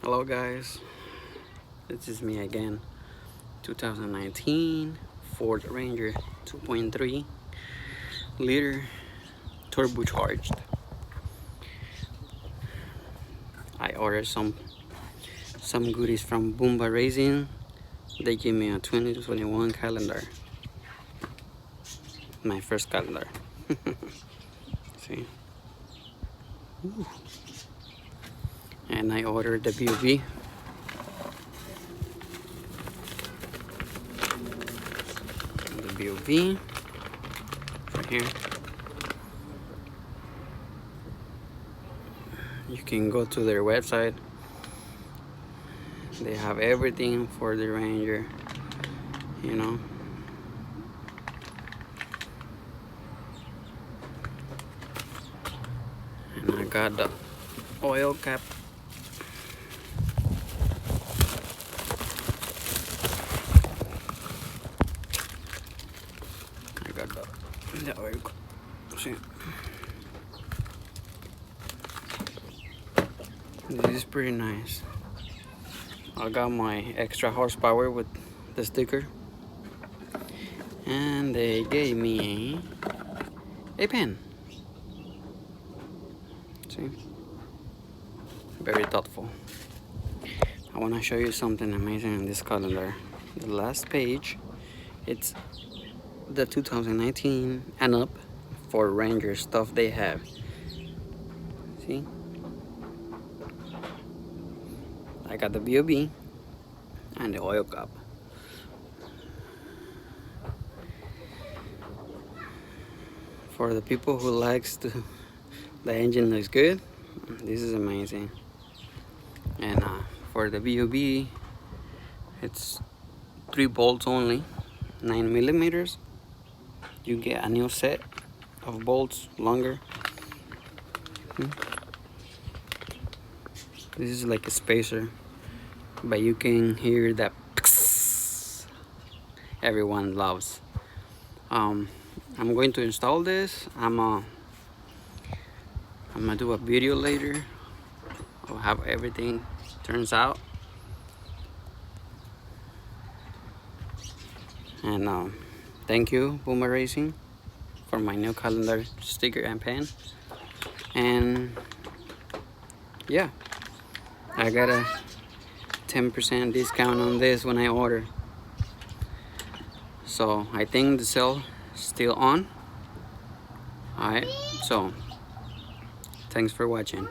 Hello guys, this is me again. 2019 Ford Ranger 2.3 liter turbocharged. I ordered some goodies from Boomba Racing. They gave me a 2021 calendar. My first calendar. See? Ooh. And I ordered the BOV. The BOV right here. You can go to their website. They have everything for the Ranger, you know. And I got the oil cap. I got the oil cap. See? This is pretty nice. I got my extra horsepower with the sticker, and they gave me a pen. See, very thoughtful. I want to show you something amazing in this calendar. The last page, it's the 2019 and up for Ranger stuff they have. See, I got the BOV and the oil cap. For the people who likes the engine looks good, this is amazing. And for the BOV, it's 3 bolts only, 9 millimeters. You get a new set of bolts, longer. This is like a spacer, but you can hear that everyone loves. I'm going to install this. I'm gonna do a video later of how everything turns out. And thank you, Boomba Racing, for my new calendar sticker and pen. And yeah, I got a 10% discount on this when I order. So I think the sale is still on. Alright, so thanks for watching.